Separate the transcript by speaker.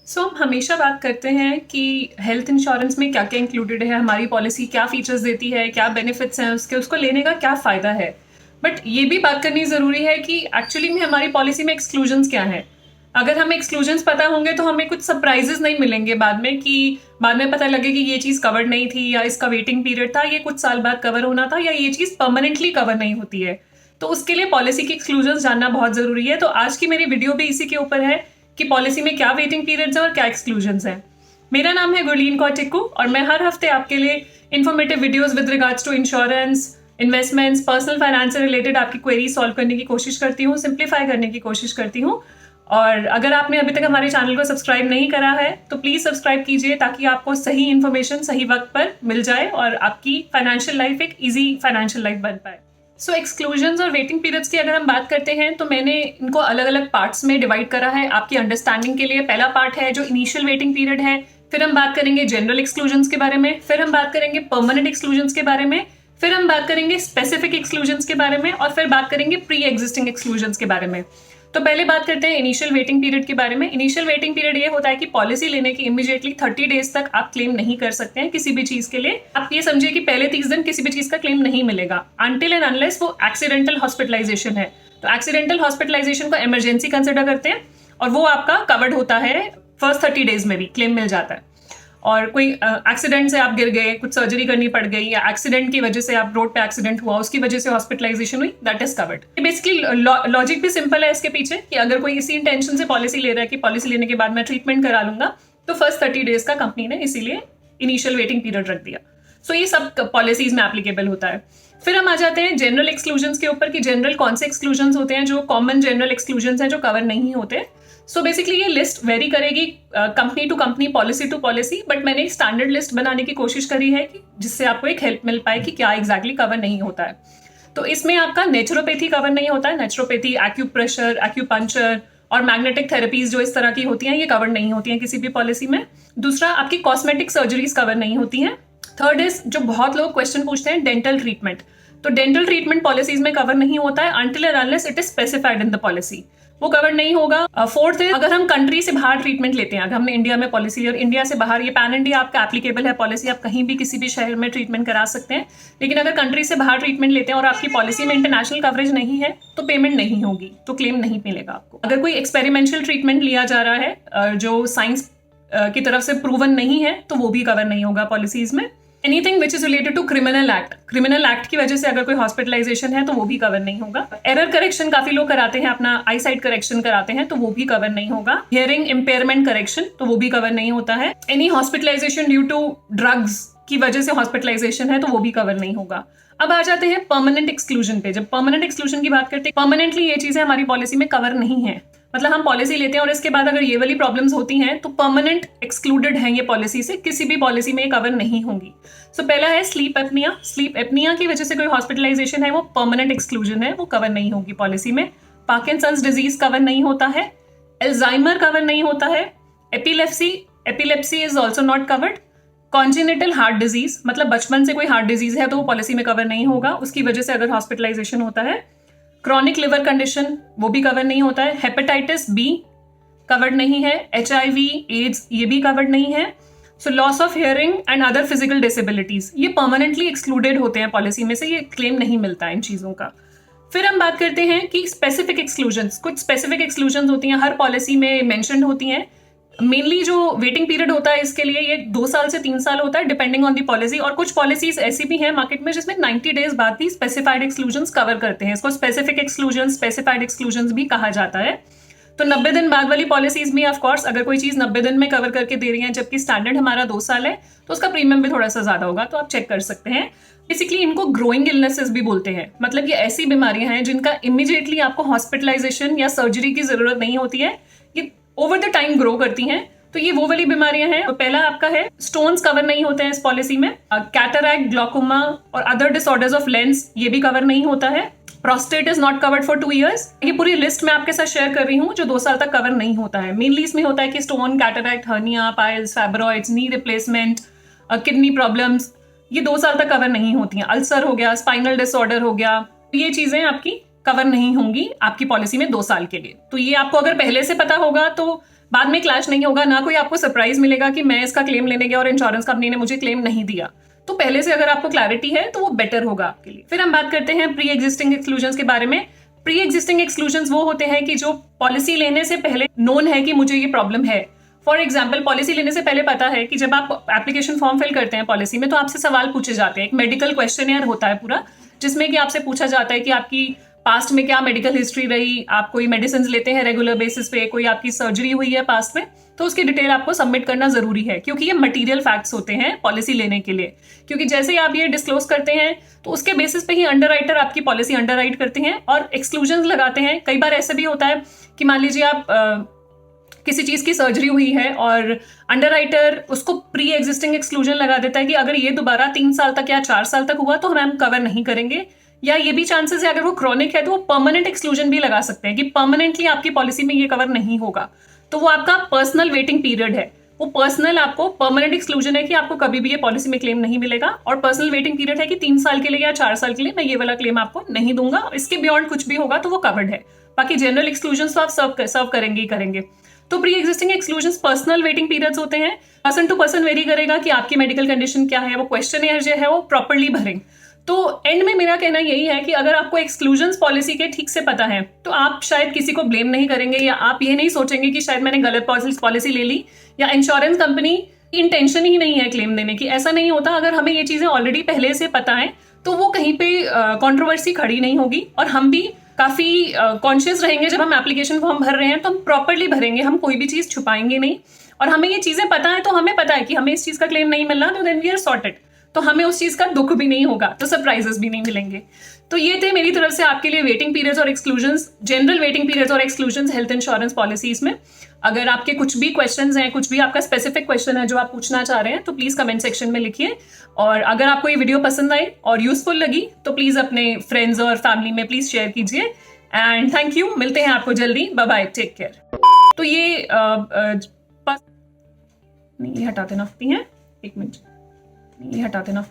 Speaker 1: हम हमेशा बात करते हैं कि हेल्थ इंश्योरेंस में क्या क्या इंक्लूडेड है, हमारी पॉलिसी क्या फीचर्स देती है, क्या बेनिफिट्स हैं उसके, उसको लेने का क्या फ़ायदा है। बट ये भी बात करनी ज़रूरी है कि एक्चुअली में हमारी पॉलिसी में एक्सक्लूजन्स क्या हैं। अगर हमें एक्सक्लूजन्स पता होंगे तो हमें कुछ सरप्राइजेस नहीं मिलेंगे बाद में, कि बाद में पता लगे कि ये चीज़ कवर नहीं थी, या इसका वेटिंग पीरियड था, ये कुछ साल बाद कवर होना था, या ये चीज़ परमानेंटली कवर नहीं होती है। तो उसके लिए पॉलिसी की एक्सक्लूजन्स जानना बहुत ज़रूरी है। तो आज की मेरी वीडियो भी इसी के ऊपर है कि पॉलिसी में क्या वेटिंग पीरियड्स है और क्या एक्सक्लूजन्स हैं। मेरा नाम है गुरलीन कौर टिक्कू और मैं हर हफ्ते आपके लिए informative videos with regards to insurance, investments, personal finance से रिलेटेड आपकी क्वेरी सॉल्व करने की कोशिश करती हूँ, सिंप्लीफाई करने की कोशिश करती हूँ। और अगर आपने अभी तक हमारे चैनल को सब्सक्राइब नहीं करा है तो प्लीज़ सब्सक्राइब कीजिए, ताकि आपको सही इन्फॉर्मेशन सही वक्त पर मिल जाए और आपकी फाइनेंशियल लाइफ एक ईजी फाइनेंशियल लाइफ बन पाए। एक्सक्लूजन्स और वेटिंग पीरियड्स की अगर हम बात करते हैं तो मैंने इनको अलग अलग पार्ट्स में डिवाइड करा है आपकी अंडरस्टैंडिंग के लिए। पहला पार्ट है जो इनिशियल वेटिंग पीरियड है, फिर हम बात करेंगे जनरल एक्सक्लूजन्स के बारे में, फिर हम बात करेंगे परमानेंट एक्सक्लूजन्स के बारे में, फिर हम बात करेंगे स्पेसिफिक एक्सक्लूजन्स के बारे में, और फिर बात करेंगे प्री एग्जिस्टिंग एक्सक्लूजन्स के बारे में। तो पहले बात करते हैं इनिशियल वेटिंग पीरियड के बारे में। इनिशियल वेटिंग पीरियड ये होता है कि पॉलिसी लेने के इमीडिएटली 30 डेज तक आप क्लेम नहीं कर सकते हैं किसी भी चीज के लिए। आप ये समझिए कि पहले 30 दिन किसी भी चीज का क्लेम नहीं मिलेगा अनटिल एंड अनलेस वो एक्सीडेंटल हॉस्पिटलाइजेशन है। तो एक्सीडेंटल हॉस्पिटलाइजेशन को इमरजेंसी कंसिडर करते हैं और वो आपका कवर्ड होता है फर्स्ट 30 डेज में भी क्लेम मिल जाता है। और कोई एक्सीडेंट से आप गिर गए, कुछ सर्जरी करनी पड़ गई, या एक्सीडेंट की वजह से आप रोड पे एक्सीडेंट हुआ उसकी वजह से हॉस्पिटलाइजेशन हुई, that is covered. Basically logic भी सिंपल है इसके पीछे कि अगर कोई इसी इंटेंशन से पॉलिसी ले रहा है कि पॉलिसी लेने के बाद मैं ट्रीटमेंट करा लूंगा, तो फर्स्ट 30 डेज का कंपनी ने इसीलिए इनिशियल वेटिंग पीरियड रख दिया। ये सब पॉलिसीज में एप्लीकेबल होता है। फिर हम आ जाते हैं जनरल एक्सक्लूजन्स के ऊपर कि जनरल कौन से एक्सक्लूजन्स होते हैं जो कॉमन जनरल एक्सक्लूजन्स हैं जो कवर नहीं होते। बेसिकली ये लिस्ट वेरी करेगी company to company, policy to policy, but मैंने एक स्टैंडर्ड लिस्ट बनाने की कोशिश करी है कि जिससे आपको एक हेल्प मिल पाए कि क्या एग्जैक्टली कवर नहीं होता है। तो इसमें आपका नेचुरोपैथी कवर नहीं होता है। नेचुरोपैथी, एक्यूप्रेशर, एक्यूपंक्चर और मैग्नेटिक थेरेपीज जो इस तरह की होती हैं ये कवर नहीं होती हैं किसी भी पॉलिसी में। दूसरा, आपकी कॉस्मेटिक सर्जरीज कवर नहीं होती हैं। थर्ड इज, जो बहुत लोग क्वेश्चन पूछते हैं, डेंटल ट्रीटमेंट। तो डेंटल ट्रीटमेंट पॉलिसीज में कवर नहीं होता है until and unless it is specified in the policy, वो कवर नहीं होगा। फोर्थ है, अगर हम कंट्री से बाहर ट्रीटमेंट लेते हैं, अगर हमने इंडिया में पॉलिसी ली और इंडिया से बाहर, ये पैन इंडिया आपका एप्लीकेबल है पॉलिसी, आप कहीं भी किसी भी शहर में ट्रीटमेंट करा सकते हैं। लेकिन अगर कंट्री से बाहर ट्रीटमेंट लेते हैं और आपकी पॉलिसी में इंटरनेशनल कवरेज नहीं है तो पेमेंट नहीं होगी, तो क्लेम नहीं मिलेगा आपको। अगर कोई एक्सपेरिमेंटल ट्रीटमेंट लिया जा रहा है जो साइंस की तरफ से प्रूवन नहीं है तो वो भी कवर नहीं होगा पॉलिसीज में। Anything which is related to criminal act की वजह से अगर कोई हॉस्पिटलाइजेशन है तो वो भी कवर नहीं होगा। एरर करेक्शन काफी लोग कराते हैं, अपना आई साइट करेक्शन कराते हैं, तो वो भी कवर नहीं होगा। हियरिंग इम्पेयरमेंट करेक्शन, तो वो भी कवर नहीं होता है। Any hospitalization due to drugs की वजह से हॉस्पिटलाइजेशन है तो वो भी कवर नहीं होगा। अब आ जाते हैं परमानेंट एक्सक्लूजन पे। जब परमानेंट एक्सक्लूजन की बात करते हैं, परमानेंटली ये चीजें हमारी पॉलिसी में कवर नहीं है। मतलब हम पॉलिसी लेते हैं और इसके बाद अगर ये वाली प्रॉब्लम्स होती हैं तो परमानेंट एक्सक्लूडेड है ये पॉलिसी से, किसी भी पॉलिसी में कवर नहीं होंगी। पहला है स्लीप एपनिया। स्लीप एपनिया की वजह से कोई हॉस्पिटलाइजेशन है वो परमानेंट एक्सक्लूजन है, वो कवर नहीं होगी पॉलिसी में। पार्किंसंस डिजीज कवर नहीं होता है। अल्जाइमर कवर नहीं होता है। Epilepsy is also not covered. Congenital heart disease, मतलब बचपन से कोई हार्ट डिजीज है तो वो पॉलिसी में कवर नहीं होगा, उसकी वजह से अगर हॉस्पिटलाइजेशन होता है। क्रॉनिक लिवर कंडीशन, वो भी कवर नहीं होता है। हेपेटाइटिस बी कवर्ड नहीं है। HIV, एड्स, ये भी कवर्ड नहीं है। Loss of hearing and other physical disabilities, ये परमानेंटली एक्सक्लूडेड होते हैं पॉलिसी में से, ये क्लेम नहीं मिलता है इन चीजों का। फिर हम बात करते हैं कि स्पेसिफिक एक्सक्लूजन्स। कुछ स्पेसिफिक एक्सक्लूजन्स होती हैं, हर पॉलिसी में मेंशन होती हैं। मेनली जो वेटिंग पीरियड होता है इसके लिए ये 2 साल से 3 साल होता है, डिपेंडिंग ऑन दी पॉलिसी। और कुछ पॉलिसीज ऐसी भी हैं मार्केट में जिसमें 90 डेज बाद भी स्पेसिफाइड एक्सक्लूजन्स कवर करते हैं। इसको स्पेसिफिक एक्सक्लूजन्स, स्पेसिफाइड एक्सक्लूजन्स भी कहा जाता है। तो 90 दिन बाद वाली पॉलिसीज में ऑफ कोर्स अगर कोई चीज 90 दिन में कवर करके दे रही है जबकि स्टैंडर्ड हमारा 2 साल है तो उसका प्रीमियम भी थोड़ा सा ज्यादा होगा, तो आप चेक कर सकते हैं। बेसिकली इनको ग्रोइंग इलनेसेस भी बोलते हैं, मतलब ये ऐसी बीमारियां हैं जिनका इमीडिएटली आपको हॉस्पिटलाइजेशन या सर्जरी की जरूरत नहीं होती है, ये ओवर द टाइम ग्रो करती हैं। तो ये वो वाली बीमारियां हैं। तो पहला आपका है स्टोन्स कवर नहीं होते हैं इस पॉलिसी में। कैटरैक्ट, ग्लॉकोमा और अदर डिसऑर्डर्स ऑफ लेंस, ये भी कवर नहीं होता है। Prostate is not covered for 2 years। ये पूरी लिस्ट मैं आपके साथ शेयर कर रही हूँ जो 2 साल तक कवर नहीं होता है। मेनली इसमें होता है कि stone, cataract, hernia, piles, fibroids, knee replacement, kidney problems, ये 2 साल तक कवर नहीं होती हैं। अल्सर हो गया, स्पाइनल डिसऑर्डर हो गया, ये चीजें आपकी कवर नहीं होंगी आपकी पॉलिसी में 2 साल के लिए। तो ये आपको अगर पहले से पता होगा तो बाद में क्लैश नहीं होगा, ना कोई आपको सरप्राइज मिलेगा कि मैं इसका क्लेम लेने गया और इंश्योरेंस कंपनी ने मुझे क्लेम नहीं दिया। तो पहले से अगर आपको क्लैरिटी है तो वो बेटर होगा आपके लिए। फिर हम बात करते हैं प्री एग्जिस्टिंग एक्सक्लूजन्स के बारे में। प्री एग्जिस्टिंग एक्सक्लूजन्स वो होते हैं कि जो पॉलिसी लेने से पहले नोन है कि मुझे ये प्रॉब्लम है। फॉर एग्जाम्पल, पॉलिसी लेने से पहले पता है कि जब आप एप्लीकेशन फॉर्म फिल करते हैं पॉलिसी में तो आपसे सवाल पूछे जाते हैं, एक मेडिकल क्वेश्चनेयर होता है पूरा, जिसमें कि आपसे पूछा जाता है कि आपकी पास्ट में क्या मेडिकल हिस्ट्री रही, आप कोई मेडिसिन लेते हैं रेगुलर बेसिस पे, कोई आपकी सर्जरी हुई है पास्ट में, तो उसकी डिटेल आपको सबमिट करना जरूरी है, क्योंकि ये मटेरियल फैक्ट्स होते हैं पॉलिसी लेने के लिए। क्योंकि जैसे ही आप ये डिस्क्लोज करते हैं तो उसके बेसिस पे ही अंडरराइटर आपकी पॉलिसी अंडरराइट करते हैं और एक्सक्लूजन लगाते हैं। कई बार ऐसे भी होता है कि मान लीजिए आप किसी चीज की सर्जरी हुई है और अंडरराइटर उसको प्री एग्जिस्टिंग एक्सक्लूजन लगा देता है कि अगर ये दोबारा 3 साल तक या 4 साल तक हुआ तो हम कवर नहीं करेंगे, या ये भी चांसेस है अगर वो क्रॉनिक है तो वो परमानेंट एक्सक्लूजन भी लगा सकते हैं कि परमानेंटली आपकी पॉलिसी में ये कवर नहीं होगा। तो वो आपका पर्सनल वेटिंग पीरियड है, वो पर्सनल आपको परमानेंट एक्सक्लूजन है कि आपको कभी भी ये पॉलिसी में क्लेम नहीं मिलेगा, और पर्सनल वेटिंग पीरियड है कि 3 साल के लिए या 4 साल के लिए मैं ये वाला क्लेम आपको नहीं दूंगा, इसके बियॉन्ड कुछ भी होगा तो वो कवर्ड है। बाकी जनरल एक्सक्लूजन तो आप सर्व करेंगे ही करेंगे। तो pre existing exclusions personal waiting periods होते हैं, पर्सन टू पर्सन वेरी करेगा कि आपकी मेडिकल कंडीशन क्या है, वो क्वेश्चनेयर जो है वो प्रॉपर्ली भरें। तो एंड में मेरा कहना यही है कि अगर आपको एक्सक्लूजन्स पॉलिसी के ठीक से पता है तो आप शायद किसी को ब्लेम नहीं करेंगे, या आप ये नहीं सोचेंगे कि शायद मैंने गलत पॉलिसी ले ली, या इंश्योरेंस कंपनी की इंटेंशन ही नहीं है क्लेम देने की। ऐसा नहीं होता। अगर हमें ये चीजें ऑलरेडी पहले से पता है तो वो कहीं पे कंट्रोवर्सी खड़ी नहीं होगी, और हम भी काफी कॉन्शियस रहेंगे जब हम एप्लीकेशन फॉर्म भर रहे हैं तो हम प्रॉपरली भरेंगे, हम कोई भी चीज छुपाएंगे नहीं। और हमें ये चीजें पता है तो हमें पता है कि हमें इस चीज का क्लेम नहीं मिलना, तो देन वी आर सॉर्टेड, तो हमें उस चीज का दुख भी नहीं होगा, तो सरप्राइजेस भी नहीं मिलेंगे। तो ये थे मेरी तरफ से आपके लिए वेटिंग पीरियड्स और एक्सक्लूजन्स, जनरल वेटिंग पीरियड्स और एक्सक्लूजन्स हेल्थ इंश्योरेंस पॉलिसीज में। अगर आपके कुछ भी क्वेश्चंस हैं, कुछ भी आपका स्पेसिफिक क्वेश्चन है जो आप पूछना चाह रहे हैं, तो प्लीज कमेंट सेक्शन में लिखिए। और अगर आपको ये वीडियो पसंद आई और यूजफुल लगी तो प्लीज अपने फ्रेंड्स और फैमिली में प्लीज शेयर कीजिए। एंड थैंक यू, मिलते हैं आपको जल्दी, बाय बाय, टेक केयर। तो ये नहीं, ये हटा देना, एक मिनट, ये हटा देना।